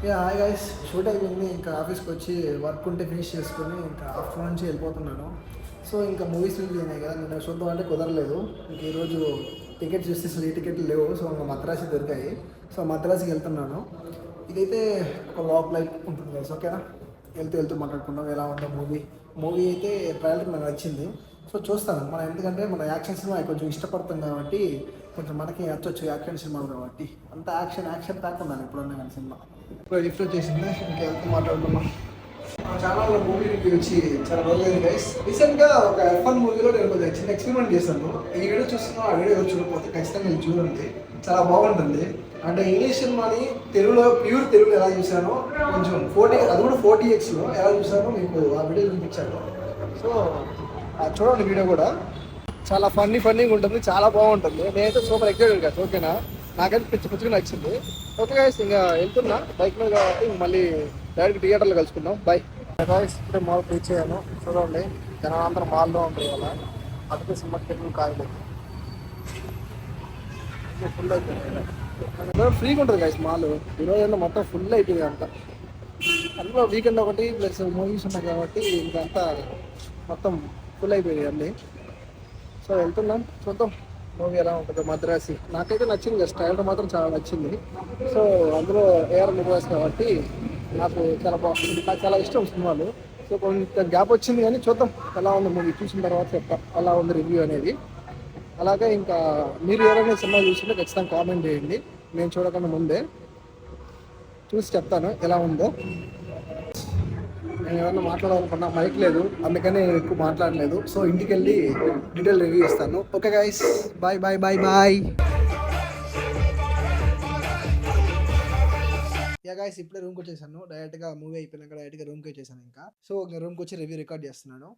Hi guys, shoot అయిపోయింది. ఇంకా ఆఫీస్కి వచ్చి వర్క్ ఉంటే ఫినిష్ చేసుకొని ఇంకా ఆఫ్టర్నూన్ నుంచి వెళ్ళిపోతున్నాను. సో ఇంకా మూవీస్ రిలీజ్ అయినాయి కదా, నేను చూద్దాం అంటే కుదరలేదు. ఇంక ఈరోజు టికెట్ చూస్తే అసలు ఏ టికెట్లు లేవు. సో ఇంకా మద్రాసి దొరికాయి. సో మద్రాసికి వెళ్తున్నాను. ఇదైతే ఒక లాగ్ లైఫ్ ఉంటుంది గైస్, ఓకేనా? వెళ్తూ వెళ్తూ మాట్లాడుకుందాం ఎలా ఉందో మూవీ. మూవీ అయితే ట్రైలర్ నాకు నచ్చింది. సో చూస్తాను మనం, ఎందుకంటే మన యాక్షన్ సినిమా కొంచెం ఇష్టపడతాం కాబట్టి కొంచెం మనకి నచ్చొచ్చు యాక్షన్ సినిమాలు కాబట్టి. అంత యాక్షన్ యాక్షన్ కాకుండా ఎప్పుడన్నా కానీ సినిమా ఇప్పుడు లిఫ్ట్ వచ్చేసింది. ఇంకెవరితో మాట్లాడుకున్నాం. మా ఛానల్లో మూవీ రివ్యూ వచ్చి చాలా రోజులైంది గైస్. రీసెంట్గా ఒక F1 మూవీలో నేను కొంచెం చిన్న ఎక్స్పెరిమెంట్ చేశాను. ఈ వీడియో చూస్తున్నాం, ఆ వీడియో చూడకపోతే ఖచ్చితంగా నేను చూడండి, చాలా బాగుంటుంది. అంటే ఇంగ్లీష్ సినిమాని తెలుగులో ప్యూర్ తెలుగులో ఎలా చూశానో, కొంచెం 40 అది కూడా 40Xలో ఎలా చూశానో మీకు ఆ వీడియో చూపించాను. సో చూడండి, వీడియో కూడా చాలా ఫన్నీగా ఉంటుంది, చాలా బాగుంటుంది. నేనైతే సూపర్ ఎక్సైటెడ్ కదా, ఓకేనా? నాకైతే పిచ్చిగా నచ్చింది. ఓకే గాయస్, ఇంకా వెళ్తున్నా బైక్ మీద కాబట్టి మళ్ళీ డైరెక్ట్ థియేటర్లో కలుసుకుందాం. By guys. ఇప్పుడే మాల్ రీచ్ అయ్యాను. చూడండి, జనాలందరూ మాల్లో ఉంటారు కదా, అందుకే సినిమా టికెట్లు కాయలేదు, ఫుల్ అయిపోయింది. ఫ్రీగా ఉంటుంది గాయస్ మాల్. ఈరోజు ఏంటో మొత్తం ఫుల్ అయిపోయింది అంతా. అందులో వీకెండ్ ఒకటి ప్లస్ మూవీస్ ఉన్నాయి కాబట్టి ఇంకంతా మొత్తం ఫుల్ అయిపోయింది అన్నీ. సో వెళ్తున్నాం, చూద్దాం మూవీ ఎలా ఉంటుందో. మద్రాసి నాకైతే నచ్చింది, స్టైల్ మాత్రం చాలా నచ్చింది. సో అందులో ఏఆర్ మురుగదాస్ కాబట్టి నాకు చాలా బాగుంది, నాకు చాలా ఇష్టం సినిమాలు. సో కొంత గ్యాప్ వచ్చింది కానీ చూద్దాం ఎలా ఉంది మూవీ. చూసిన తర్వాత చెప్తా ఎలా ఉంది రివ్యూ అనేది. అలాగే ఇంకా మీరు ఎవరైనా సినిమా చూసింటే ఖచ్చితంగా కామెంట్ చేయండి, నేను చూడకుండా ముందే చూసి చెప్తాను ఎలా ఉందో. నేను ఏమన్నా మాట్లాడాలనుకున్నా, మైక్ లేదు, అందుకని నేను ఎక్కువ మాట్లాడలేదు. సో ఇంటికి వెళ్ళి డీటెయిల్ రివ్యూ ఇస్తాను. Okay guys, bye bye bye bye. Guys, ఇప్పుడే రూమ్కి వచ్చేసాను. డైరెక్ట్గా మూవీ అయిపోయినాక డైరెక్ట్గా రూమ్కి వచ్చేసాను. ఇంకా సో ఇంకా రూమ్కి వచ్చి రివ్యూ రికార్డ్ చేస్తున్నాను.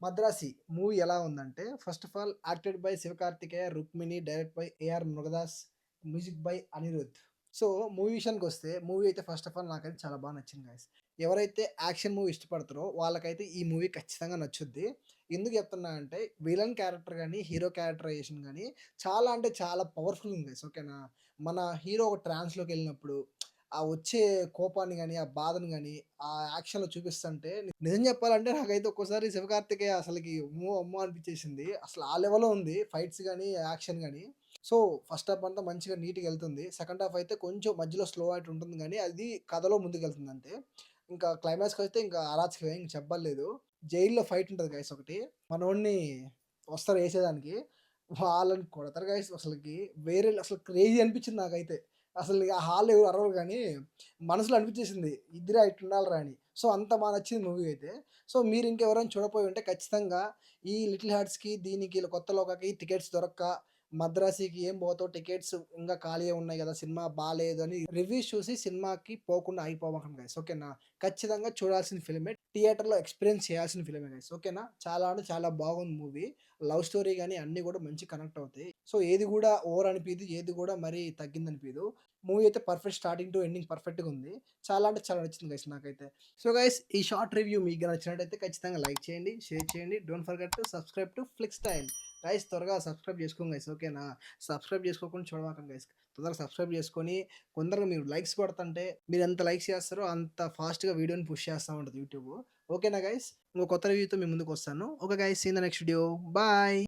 మద్రాసి మూవీ ఎలా ఉందంటే, first of all acted by Sivakarthikeya, Rukmini, direct by AR Murugadoss, music by Anirudh. So movie విషయానికి వస్తే, మూవీ అయితే ఫస్ట్ ఆఫ్ ఆల్ నాకైతే చాలా బాగా నచ్చింది గైస్. ఎవరైతే యాక్షన్ మూవీ ఇష్టపడతారో వాళ్ళకైతే ఈ మూవీ ఖచ్చితంగా నచ్చుద్ది. ఎందుకు చెప్తున్నా అంటే, విలన్ క్యారెక్టర్ కానీ హీరో క్యారెక్టరైజేషన్ కానీ చాలా అంటే చాలా పవర్ఫుల్ ఉంది గైస్, ఓకేనా? మన హీరో ఒక ట్రాన్స్లోకి వెళ్ళినప్పుడు ఆ వచ్చే కోపాన్ని గానీ, ఆ బాధను గానీ, ఆ యాక్షన్‌లో చూపిస్తంటే నిజం చెప్పాలంటే నాకైతే ఒక్కోసారి శివకార్తికేయ అసలకి అమ్మో! అమ్మో! అనిపించేసింది. అసలు ఆ లెవెల్‌లో ఉంది ఫైట్స్ గానీ, యాక్షన్ గానీ. సో ఫస్ట్ హాఫ్ అంతా మంచిగా నీట్‌గా ఎళ్తుంది. సెకండ్ హాఫ్ అయితే కొంచెం మధ్యలో స్లో అయిట్ ఉంటుంది గానీ, అది కథలో ముందుకెళ్తుంది అంతే. ఇంకా క్లైమాక్స్‌కొస్తే ఇంకా అరాచకమే, ఇంక చెప్పలేదు. జైల్‌లో ఫైట్ ఉంటది గైస్ ఒకటి. మనోడిని వస్తారు ఏసేదానికి. వాళ్ళని కొడతారు గైస్ అసలకి. వేరే అసలు క్రేజీ అనిపించింది నాకైతే. అసలు ఆ హాల్‌లో ఎవరు అరవరు గానీ, మనసులో అనిపించేసింది ఇద్దిరా ఇట్లుండాలిరా అని. సో అంత బా నచ్చింది మూవీ అయితే. సో మీరు ఇంకెవరైనా చూడకపోయి ఉంటే ఖచ్చితంగా ఈ 'లిటిల్ హార్ట్స్‌కి' దీనికి కొత్త లోకాకి టికెట్స్ దొరక్క మద్రాసికి ఏం పోతావు, టికెట్స్ ఇంకా ఖాళీయే ఉన్నాయి కదా, సినిమా బాలేదు అని రివ్యూస్ చూసి సినిమాకి పోకుండా ఆగిపోమాకండి గైస్, ఓకేనా? ఖచ్చితంగా చూడాల్సిన ఫిల్మే. థియేటర్‌లో ఎక్స్‌పీరియన్స్ చేయాల్సిన ఫిల్మే గైస్, ఓకేనా? చాలా అంటే చాలా బాగుంది మూవీ. లవ్ స్టోరీ గాని అన్నీ కూడా మంచి కనెక్ట్ అవుతాయి. సో ఏది కూడా ఓవర్ అనిపియదు, ఏది కూడా మరీ తగ్గిందనిపియదు. మూవీ అయితే పర్ఫెక్ట్, స్టార్టింగ్ టు ఎండింగ్ పర్ఫెక్ట్‌గా ఉంది. చాలా అంటే చాలా నచ్చింది గైస్ నాకైతే. సో గైస్, ఈ షార్ట్ రివ్యూ మీకు నచ్చినట్టయితే ఖచ్చితంగా లైక్ చేయండి, షేర్ చేయండి. Don't forget to subscribe to flick style. Guys త్వరగా సబ్స్క్రైబ్ చేసుకోండి గైస్, ఓకేనా? సబ్స్క్రైబ్ చేసుకోకుండా చూడమాకండి గైస్. తొందరగా సబ్స్క్రైబ్ చేసుకొని, కొందరు మీరు లైక్స్ కొడుతుంటే, మీరు ఎంత లైక్స్ చేస్తారో అంత ఫాస్ట్‌గా వీడియోని పుష్ చేస్తా ఉంటది యూట్యూబ్. ఓకేనా గైస్? ఇంకో కొత్త రివ్యూతో మీ ముందుకు వస్తాను. Okay guys, see in the next video. Bye.